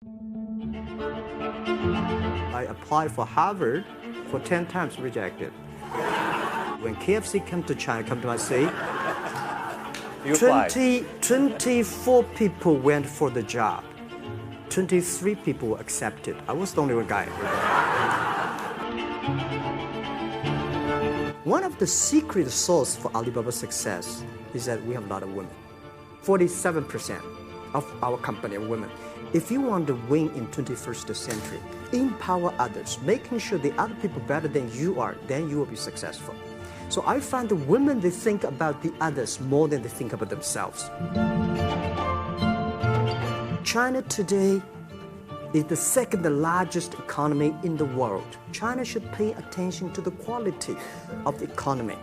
I applied for Harvard for 10 times, rejected. When KFC come to my city, 24 people went for the job. 23 people were accepted. I was the only one guy. One of the secret source for Alibaba's success is that we have a lot of women. 47% of our company are women. If you want to win in 21st century, empower others, making sure the other people better than you are, then you will be successful. So I find the women, they think about the others more than they think about themselves. China today is the second largest economy in the world. China should pay attention to the quality of the economy.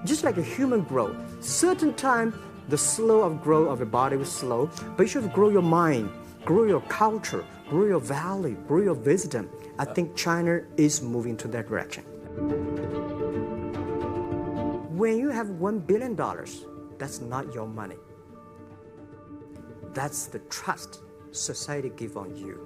Just like a human growth, certain time the slow of growth of your body was slow, but you should grow your mind, grow your culture, grow your value, grow your wisdom. I think China is moving to that direction. When you have $1 billion, that's not your money. That's the trust society gives on you.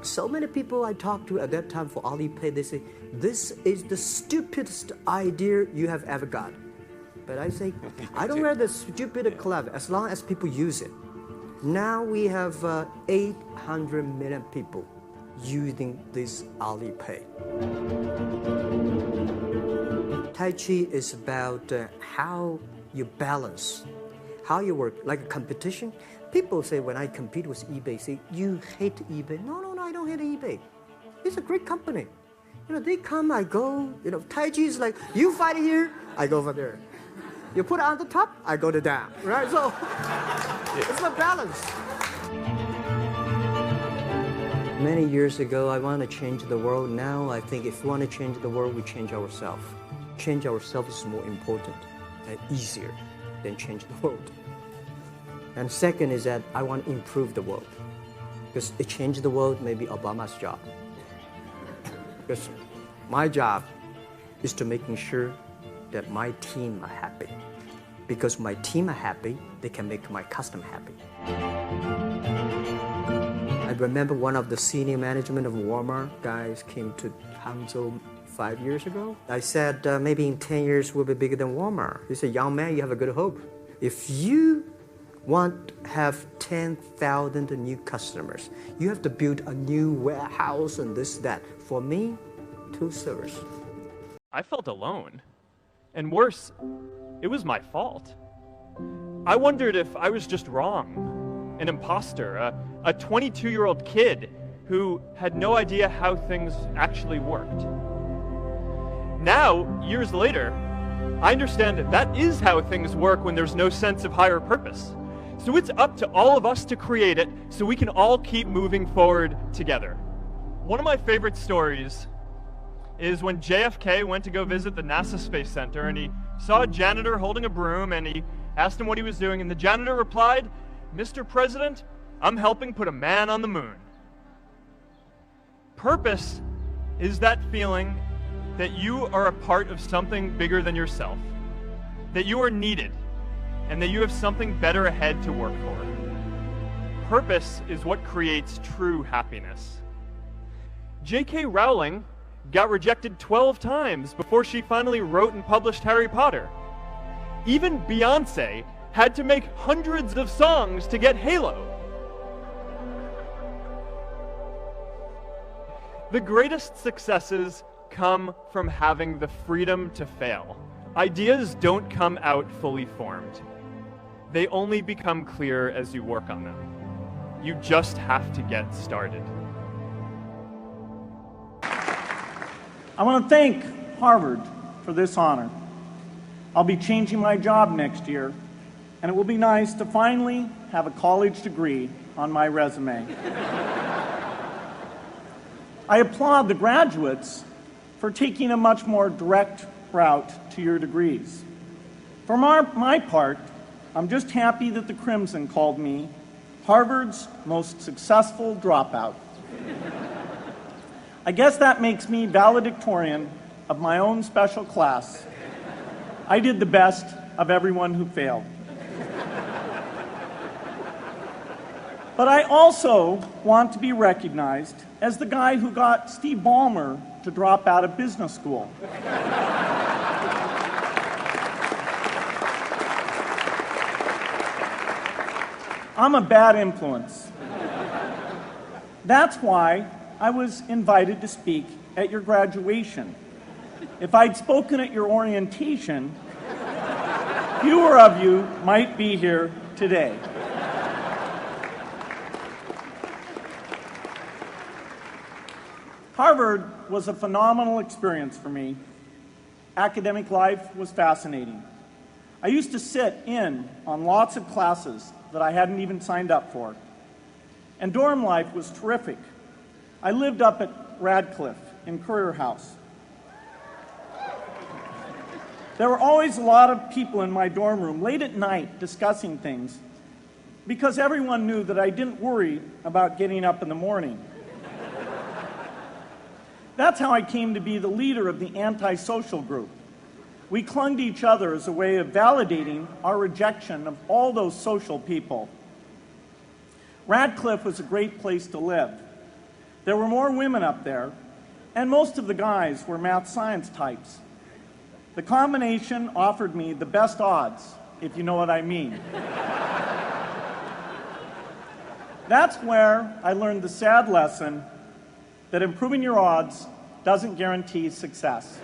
So many people I talked to at that time for Alipay, they say, this is the stupidest idea you have ever got. But I say, I don't wear the stupid clever as long as people use it. Now we have 800 million people using this Alipay. Tai Chi is about how you balance, how you work, like a competition. People say when I compete with eBay, say, you hate eBay. No, I don't hate eBay. It's a great company. They come, I go. Tai Chi is like, you fight here, I go over there. You put it on the top, I go to down, right? So it's a balance. Many years ago, I want to change the world. Now I think if we want to change the world, we change ourselves. Change ourselves is more important and easier than change the world. And second is that I want to improve the world. Because to change the world may be Obama's job. Because my job is to making sure that my team are happy. Because my team are happy, they can make my customer happy. I remember one of the senior management of Walmart guys came to Hangzhou 5 years ago. I said, maybe in 10 years we'll be bigger than Walmart. He said, young man, you have a good hope. If you want to have 10,000 new customers, you have to build a new warehouse and this, that. For me, 2 servers. I felt alone. And worse, it was my fault. I wondered if I was just wrong, an imposter, a 22-year-old kid who had no idea how things actually worked. Now, years later, I understand that is how things work when there's no sense of higher purpose. So it's up to all of us to create it so we can all keep moving forward together. One of my favorite stories is when JFK went to go visit the NASA Space Center and he saw a janitor holding a broom and he asked him what he was doing, and the janitor replied, "Mr. President, I'm helping put a man on the moon." Purpose is that feeling that you are a part of something bigger than yourself, that you are needed, and that you have something better ahead to work for. Purpose is what creates true happiness. J.K. Rowling got rejected 12 times before she finally wrote and published Harry Potter. Even Beyoncé had to make hundreds of songs to get Halo. The greatest successes come from having the freedom to fail. Ideas don't come out fully formed. They only become clear as you work on them. You just have to get started. I want to thank Harvard for this honor. I'll be changing my job next year, and it will be nice to finally have a college degree on my resume. I applaud the graduates for taking a much more direct route to your degrees. For my part, I'm just happy that the Crimson called me Harvard's most successful dropout. I guess that makes me valedictorian of my own special class. I did the best of everyone who failed. But I also want to be recognized as the guy who got Steve Ballmer to drop out of business school. I'm a bad influence. That's why I was invited to speak at your graduation. If I'd spoken at your orientation, fewer of you might be here today. Harvard was a phenomenal experience for me. Academic life was fascinating. I used to sit in on lots of classes that I hadn't even signed up for. And dorm life was terrific. I lived up at Radcliffe in Currier House. There were always a lot of people in my dorm room late at night discussing things because everyone knew that I didn't worry about getting up in the morning. That's how I came to be the leader of the antisocial group. We clung to each other as a way of validating our rejection of all those social people. Radcliffe was a great place to live. There were more women up there, and most of the guys were math science types. The combination offered me the best odds, if you know what I mean. That's where I learned the sad lesson that improving your odds doesn't guarantee success.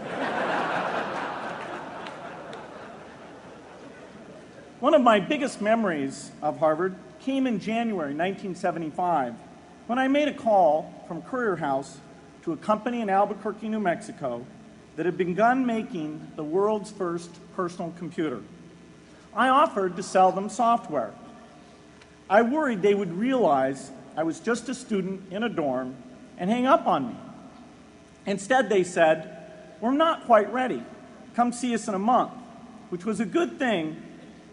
One of my biggest memories of Harvard came in January 1975 when I made a call from Currier House to a company in Albuquerque, New Mexico that had begun making the world's first personal computer. I offered to sell them software. I worried they would realize I was just a student in a dorm and hang up on me. Instead, they said, "We're not quite ready. Come see us in a month," which was a good thing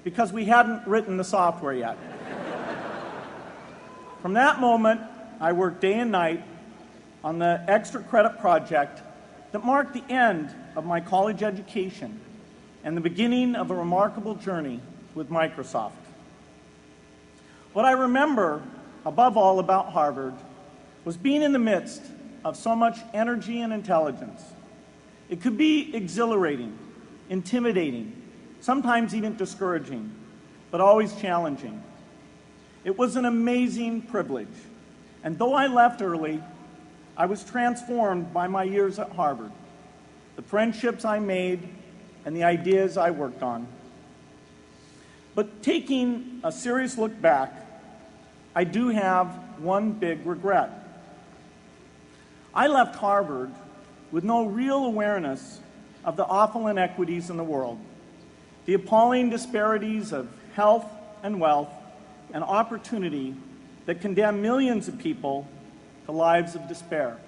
because we hadn't written the software yet. From that moment, I worked day and night on the extra credit project that marked the end of my college education and the beginning of a remarkable journey with Microsoft. What I remember above all about Harvard was being in the midst of so much energy and intelligence. It could be exhilarating, intimidating, sometimes even discouraging, but always challenging. It was an amazing privilege, and though I left early, I was transformed by my years at Harvard, the friendships I made, and the ideas I worked on. But taking a serious look back, I do have one big regret. I left Harvard with no real awareness of the awful inequities in the world, the appalling disparities of health and wealth and opportunity that condemn millions of people to lives of despair.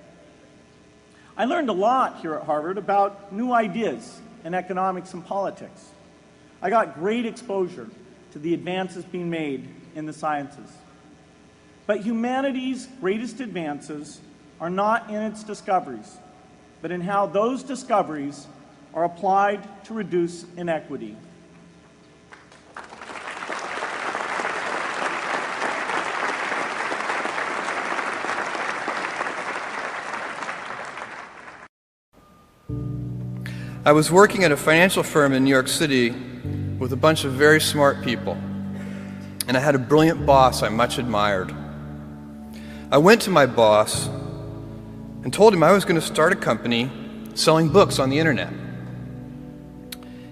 I learned a lot here at Harvard about new ideas in economics and politics. I got great exposure to the advances being made in the sciences. But humanity's greatest advances are not in its discoveries, but in how those discoveries are applied to reduce inequity. I was working at a financial firm in New York City with a bunch of very smart people, and I had a brilliant boss I much admired. I went to my boss and told him I was going to start a company selling books on the internet.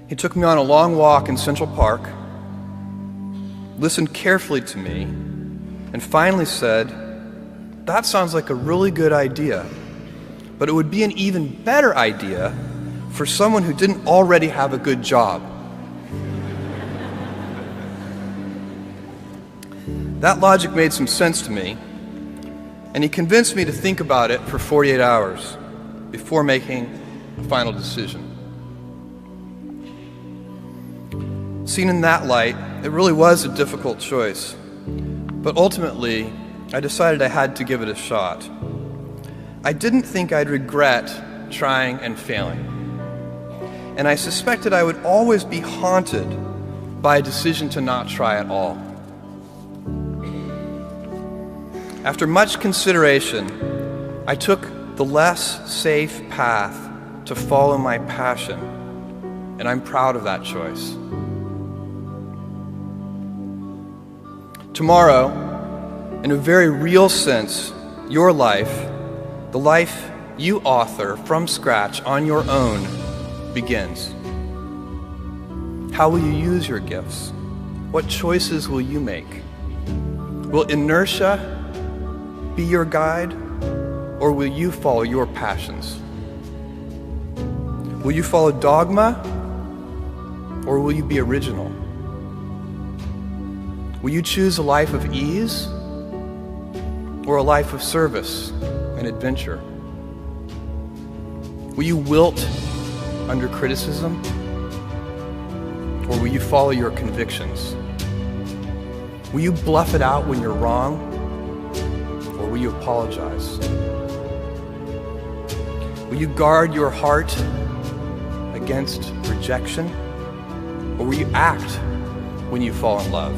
He took me on a long walk in Central Park, listened carefully to me, and finally said, "That sounds like a really good idea, but it would be an even better idea for someone who didn't already have a good job." That logic made some sense to me, and he convinced me to think about it for 48 hours before making a final decision. Seen in that light, it really was a difficult choice, but ultimately, I decided I had to give it a shot. I didn't think I'd regret trying and failing, and I suspected I would always be haunted by a decision to not try at all. After much consideration, I took the less safe path to follow my passion, and I'm proud of that choice. Tomorrow, in a very real sense, your life, the life you author from scratch on your own, begins. How will you use your gifts? What choices will you make? Will inertia be your guide, or will you follow your passions? Will you follow dogma, or will you be original? Will you choose a life of ease, or a life of service and adventure? Will you wilt under criticism, or will you follow your convictions? Will you bluff it out when you're wrong, or will you apologize? Will you guard your heart against rejection, or will you act when you fall in love?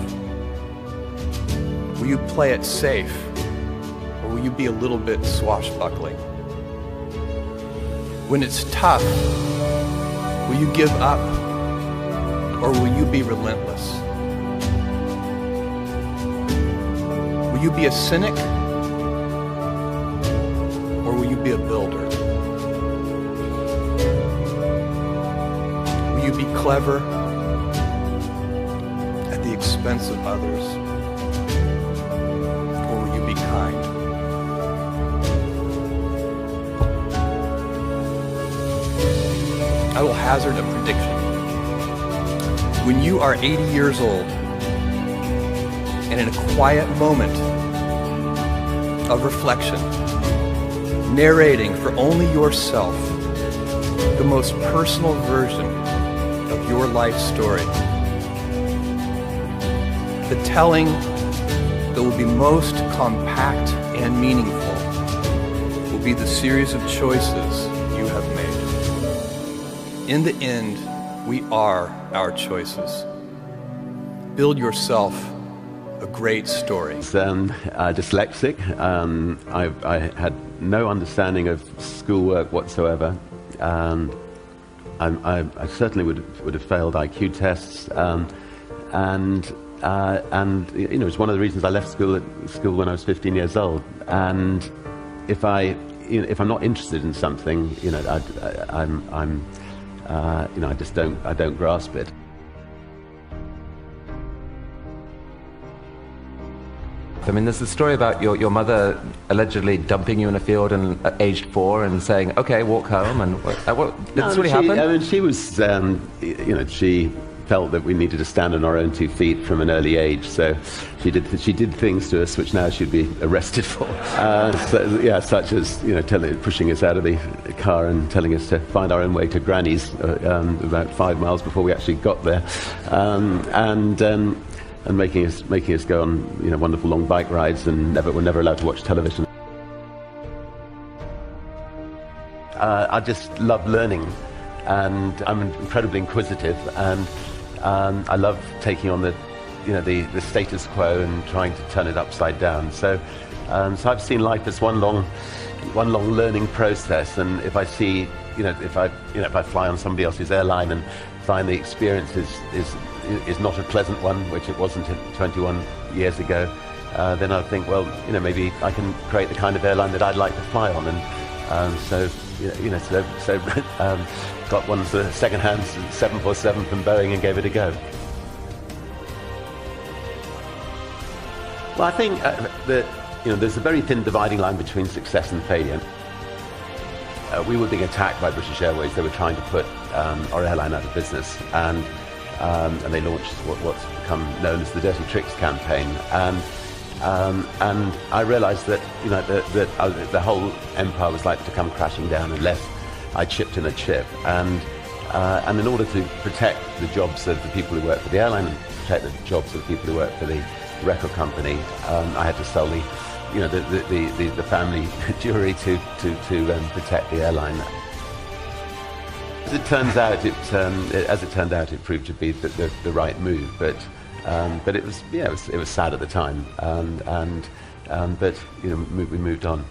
Will you play it safe, or will you be a little bit swashbuckling? When it's tough, will you give up, or will you be relentless? Will you be a cynic, or will you be a builder? Will you be clever at the expense of others, or will you be kind? I will hazard a prediction. When you are 80 years old, and in a quiet moment of reflection, narrating for only yourself the most personal version of your life story, the telling that will be most compact and meaningful will be the series of choices you have made. In the end, we are our choices. Build yourself a great story. Dyslexic. I had no understanding of schoolwork whatsoever. I certainly would have failed IQ tests. And you know, it's one of the reasons I left school when I was 15 years old. And if I'm not interested in something, you know, I don't grasp it. I mean, there's a story about your mother allegedly dumping you in a field and at aged 4 and saying, "Okay, walk home." And did this really happen? I mean, she was, you know, she felt that we needed to stand on our own 2 feet from an early age. So she did things to us which now she'd be arrested for. So, yeah, such as, you know, pushing us out of the car and telling us to find our own way to Granny's about 5 miles before we actually got there, and making us go on, you know, wonderful long bike rides, and we're never allowed to watch television. I just love learning, and I'm incredibly inquisitive, and I love taking on the status quo and trying to turn it upside down. So I've seen life as one long learning process, and if I see, if I fly on somebody else's airline and find the experience is not a pleasant one, which it wasn't 21 years ago, then I think, well, maybe I can create the kind of airline that I'd like to fly on, and so got one sort of second-hand 747 from Boeing and gave it a go. Well, I think that there's a very thin dividing line between success and failure. We were being attacked by British Airways. They were trying to put our airline out of business, and they launched what's become known as the Dirty Tricks campaign. And I realised that the whole empire was likely to come crashing down unless I chipped in a chip. And in order to protect the jobs of the people who work for the airline and protect the jobs of the people who work for the record company, I had to sell the family jewelry to protect the airline. As it turned out, it proved to be the right move. But it was sad at the time, and but we moved on.